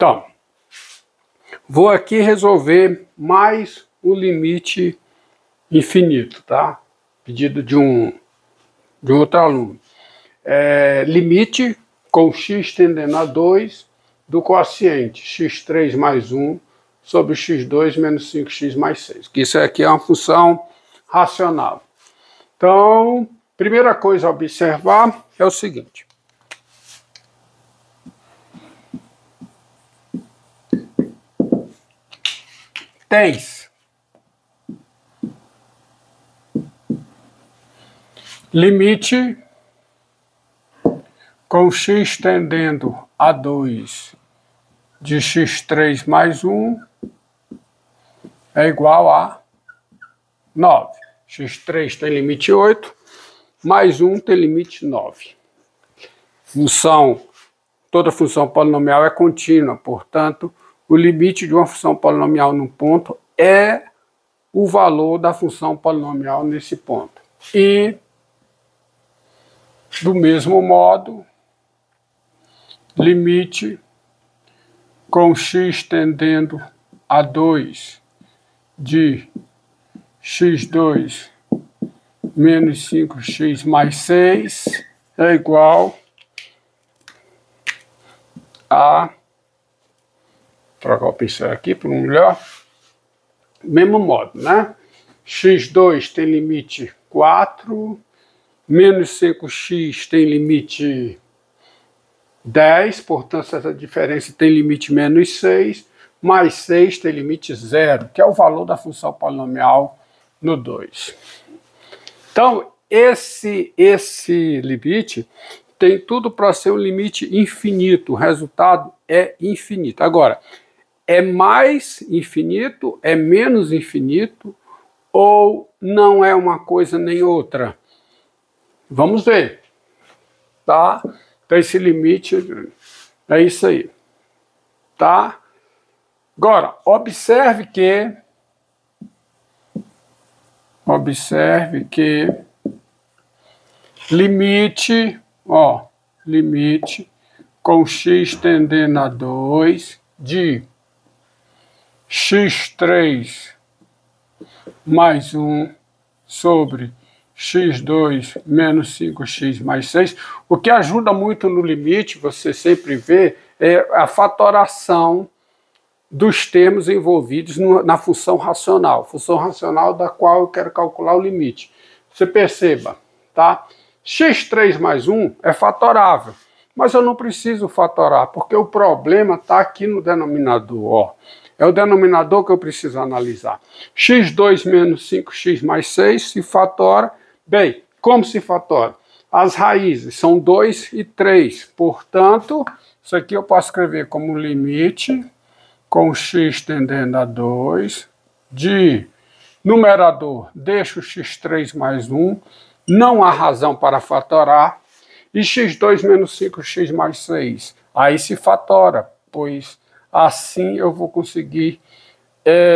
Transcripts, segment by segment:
Então, vou aqui resolver mais o limite infinito, tá? Pedido de um outro aluno. Limite com x tendendo a 2 do quociente x3 mais 1 sobre x2 menos 5x mais 6. Que isso aqui é uma função racional. Então, primeira coisa a observar é o seguinte. Tens limite com x tendendo a 2 de x3 mais 1 é igual a 9. x3 tem limite 8, mais 1 tem limite 9. Toda função polinomial é contínua, portanto, o limite de uma função polinomial num ponto é o valor da função polinomial nesse ponto. E, do mesmo modo, limite com x tendendo a 2 de x2 menos 5x mais 6 é igual a... trocar o pincel aqui por um melhor. Mesmo modo, né? x2 tem limite 4, menos 5x tem limite 10, portanto essa diferença tem limite menos 6, mais 6 tem limite 0, que é o valor da função polinomial no 2. Então, esse limite tem tudo para ser um limite infinito, o resultado é infinito. Agora, é mais infinito, é menos infinito, ou não é uma coisa nem outra? Vamos ver, tá? Então esse limite é isso aí, tá? Agora, observe que limite com x tendendo a 2 de x3 mais 1 sobre x2 menos 5x mais 6. O que ajuda muito no limite, você sempre vê, é a fatoração dos termos envolvidos na função racional da qual eu quero calcular o limite. Você perceba, tá? x3 mais 1 é fatorável, mas eu não preciso fatorar, porque o problema está aqui no denominador, ó. É o denominador que eu preciso analisar. x2 menos 5x mais 6 se fatora. Bem, como se fatora? As raízes são 2 e 3. Portanto, isso aqui eu posso escrever como limite com x tendendo a 2 de numerador, deixo x3 mais 1, não há razão para fatorar, e x2 menos 5x mais 6. Aí se fatora, pois assim eu vou conseguir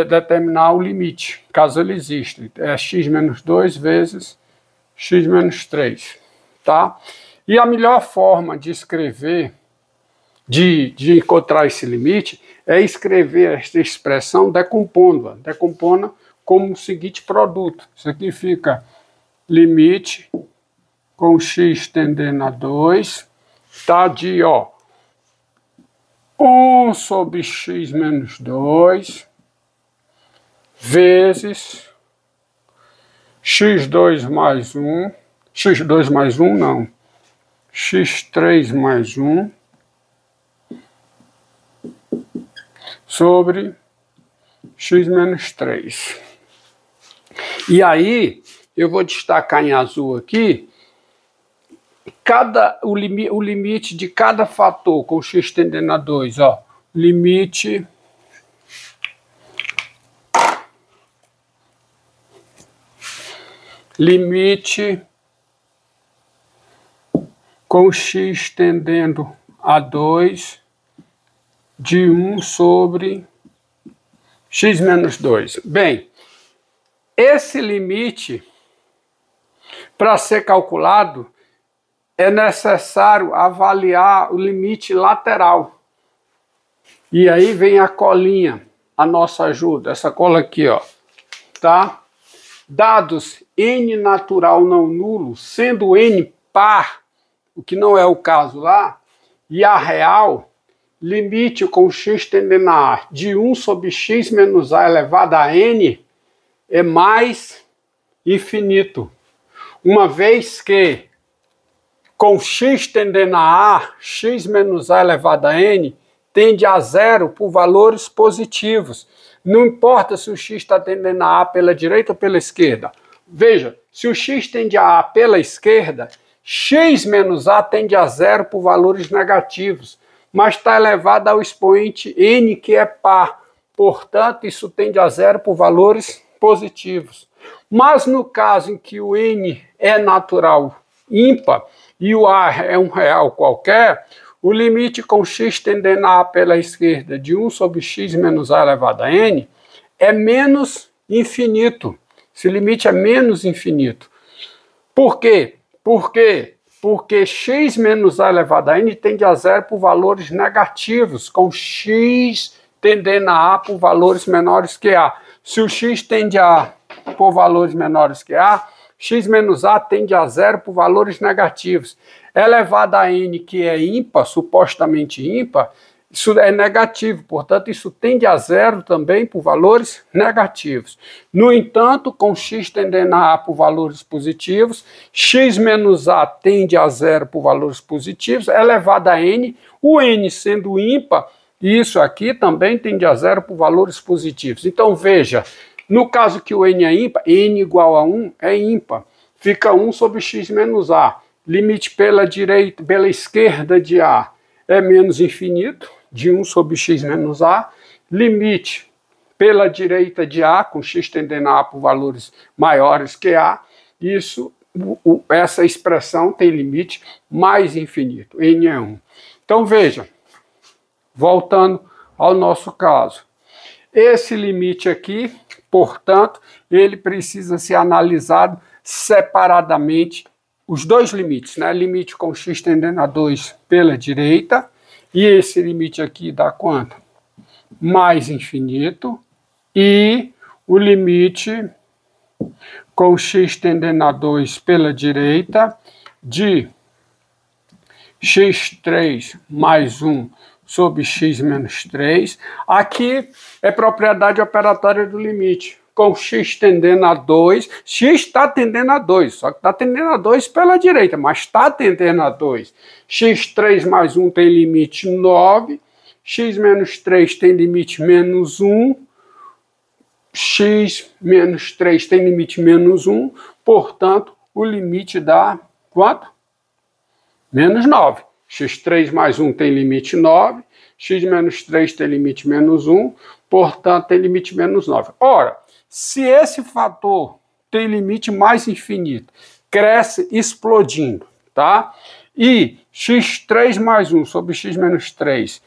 determinar o limite, caso ele exista. É x menos 2 vezes x menos 3. Tá? E a melhor forma de escrever, de encontrar esse limite, é escrever esta expressão decompondo-a. Decompondo como o seguinte produto. Isso aqui fica limite com x tendendo a 2, tá? De 1 sobre x menos 2 vezes x2 mais 1, x2 mais 1 não, x3 mais 1 sobre x menos 3. E aí, eu vou destacar em azul aqui, o limite de cada fator com x tendendo a 2, ó, limite com x tendendo a 2 de 1 sobre x menos 2. Bem, esse limite, para ser calculado, é necessário avaliar o limite lateral. E aí vem a colinha, a nossa ajuda, essa cola aqui, ó, tá? Dados n natural não nulo, sendo n par, o que não é o caso lá, e a real, limite com x tendendo a a de 1 sobre x menos a elevado a n é mais infinito. Uma vez que com x tendendo a a, x menos a elevado a n tende a zero por valores positivos. Não importa se o x está tendendo a pela direita ou pela esquerda. Veja, se o x tende a pela esquerda, x menos a tende a zero por valores negativos, mas está elevado ao expoente n, que é par. Portanto, isso tende a zero por valores positivos. Mas no caso em que o n é natural ímpar e o a é um real qualquer, o limite com x tendendo a pela esquerda de 1 sobre x menos a elevado a n é menos infinito. Esse limite é menos infinito. Por quê? Porque x menos a elevado a n tende a zero por valores negativos, com x tendendo a por valores menores que a. Se o x tende a por valores menores que a, x menos a tende a zero por valores negativos. Elevado a n, que é ímpar, supostamente ímpar, isso é negativo, portanto, isso tende a zero também por valores negativos. No entanto, com x tendendo a por valores positivos, x menos a tende a zero por valores positivos, elevado a n, o n sendo ímpar, isso aqui também tende a zero por valores positivos. Então, veja, no caso que o n é ímpar, n igual a 1 é ímpar, fica 1 sobre x menos a. Limite pela direita, pela esquerda de a é menos infinito, de 1 sobre x menos a. Limite pela direita de a, com x tendendo a por valores maiores que a. Isso, essa expressão tem limite mais infinito, n é 1. Então veja, voltando ao nosso caso. Esse limite aqui, portanto, ele precisa ser analisado separadamente, os dois limites, né? Limite com x tendendo a 2 pela direita, e esse limite aqui dá quanto? Mais infinito, e o limite com x tendendo a 2 pela direita de x3 mais 1 sobre x menos 3. Aqui é propriedade operatória do limite. Com x tendendo a 2, x está tendendo a 2, só que está tendendo a 2 pela direita, mas está tendendo a 2. x3 mais 1 tem limite 9, x menos 3 tem limite menos 1, x menos 3 tem limite menos 1, portanto, o limite dá quanto? Menos 9. x3 mais 1 tem limite 9, x menos 3 tem limite menos 1, portanto, tem limite menos 9. Ora, se esse fator tem limite mais infinito, cresce explodindo, tá? E x3 mais 1 sobre x menos 3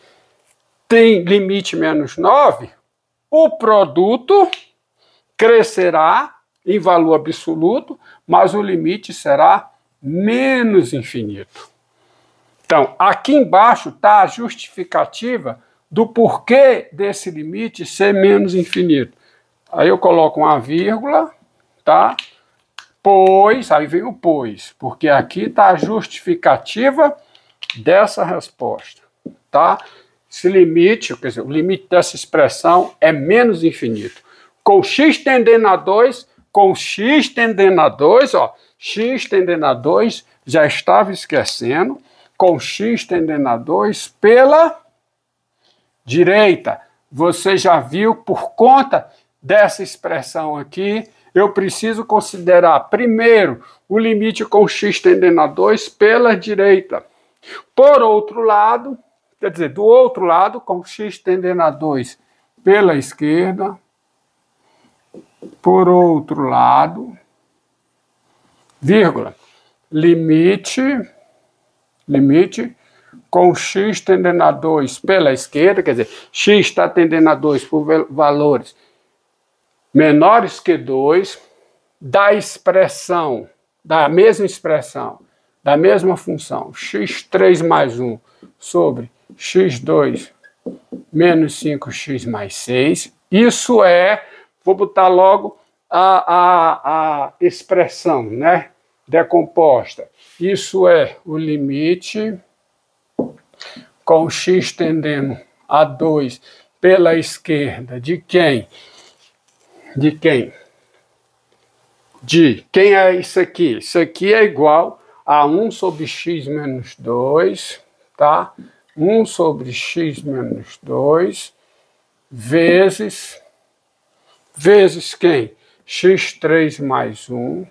tem limite menos 9, o produto crescerá em valor absoluto, mas o limite será menos infinito. Então, aqui embaixo está a justificativa do porquê desse limite ser menos infinito. Aí eu coloco uma vírgula, tá? Pois, aí vem o pois, porque aqui está a justificativa dessa resposta, tá? Esse limite, quer dizer, o limite dessa expressão é menos infinito. Com x tendendo a 2, com x tendendo a 2, ó, x tendendo a 2, já estava esquecendo, com x tendendo a 2 pela direita. Você já viu, por conta dessa expressão aqui, eu preciso considerar, primeiro, o limite com x tendendo a 2 pela direita. Por outro lado, quer dizer, do outro lado, com x tendendo a 2 pela esquerda. Por outro lado, vírgula, limite com x tendendo a 2 pela esquerda, quer dizer, x está tendendo a 2 por valores menores que 2, da expressão, da mesma expressão, da mesma função, x3 mais 1 sobre x2 menos 5x mais 6. Isso é, vou botar logo a expressão, né, decomposta. Isso é o limite com x tendendo a 2 pela esquerda de quem? De quem? De quem é isso aqui? Isso aqui é igual a 1 sobre x menos 2, tá? 1 sobre x menos 2 vezes quem? x3 mais 1,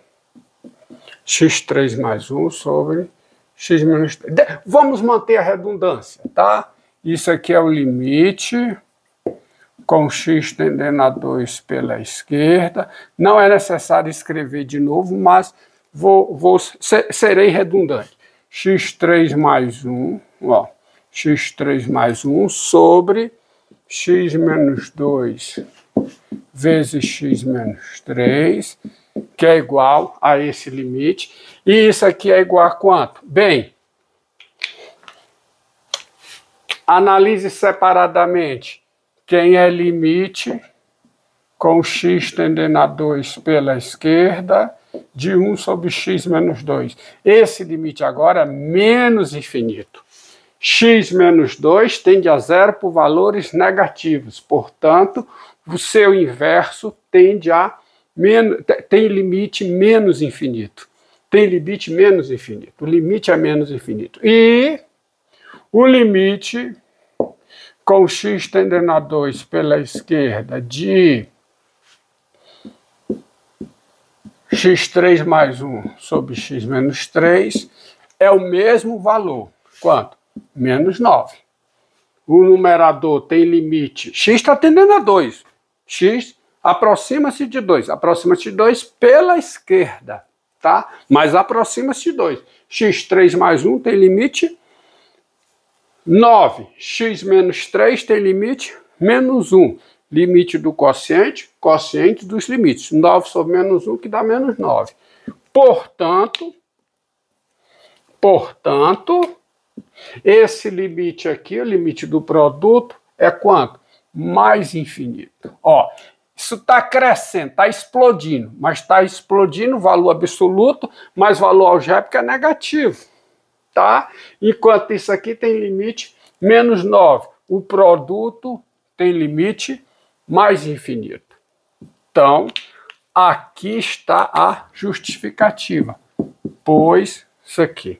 x3 mais 1 sobre x menos 3. Vamos manter a redundância, tá? Isso aqui é o limite com x tendendo a 2 pela esquerda. Não é necessário escrever de novo, mas serei redundante. x3 mais 1, ó, x3 mais 1 sobre x menos 2 vezes x menos 3, que é igual a esse limite. E isso aqui é igual a quanto? Bem, analise separadamente quem é limite com x tendendo a 2 pela esquerda de 1 sobre x menos 2. Esse limite agora é menos infinito. X menos 2 tende a zero por valores negativos. Portanto, o seu inverso tende a tem limite menos infinito. Tem limite menos infinito. O limite é menos infinito. E o limite com x tendendo a 2 pela esquerda de x3 mais 1 sobre x menos 3 é o mesmo valor. Quanto? Menos 9. O numerador tem limite. X está tendendo a 2. X aproxima-se de 2. Aproxima-se de 2 pela esquerda, tá? Mas aproxima-se de 2. x3 mais 1 tem limite 9. X menos 3 tem limite menos 1. Limite do quociente, quociente dos limites. 9 sobre menos 1, que dá menos 9. Portanto, esse limite aqui, o limite do produto, é quanto? Mais infinito. Ó, isso está crescendo, está explodindo, mas está explodindo valor absoluto, mas valor algébrico é negativo, tá? Enquanto isso aqui tem limite menos 9. O produto tem limite mais infinito. Então, aqui está a justificativa, pois isso aqui.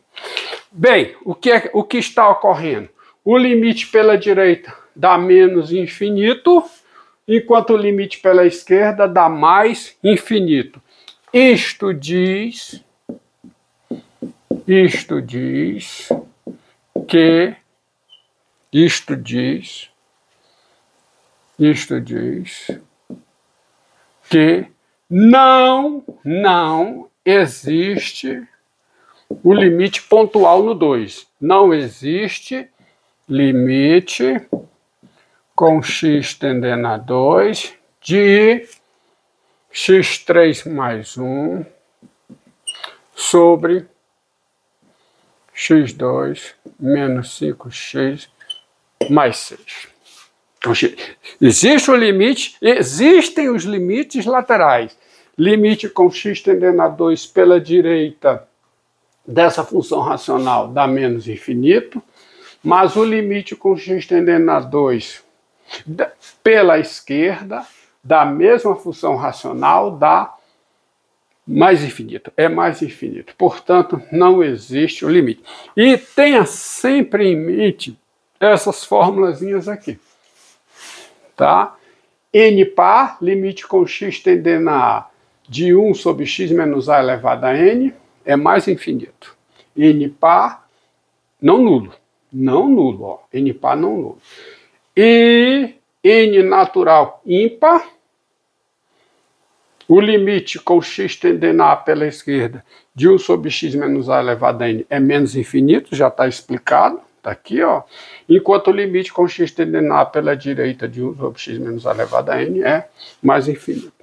Bem, o que está ocorrendo? O limite pela direita dá menos infinito, enquanto o limite pela esquerda dá mais infinito. Isto diz que não existe o limite pontual no 2. Não existe limite com x tendendo a 2 de x3 mais 1 sobre x2 menos 5x mais 6. Então, existe o limite, existem os limites laterais. Limite com x tendendo a 2 pela direita dessa função racional dá menos infinito, mas o limite com x tendendo a 2 pela esquerda da mesma função racional dá mais infinito, é mais infinito. Portanto, não existe o limite. E tenha sempre em mente essas formulazinhas aqui, tá? N par, limite com x tendendo a de 1 sobre x menos a elevado a n, é mais infinito. N par, não nulo. Não nulo, ó. N par não nulo. E N natural ímpar, o limite com x tendendo a pela esquerda de 1 sobre x menos a elevado a n é menos infinito, já está explicado, está aqui, ó. Enquanto o limite com x tendendo a pela direita de 1 sobre x menos a elevado a n é mais infinito.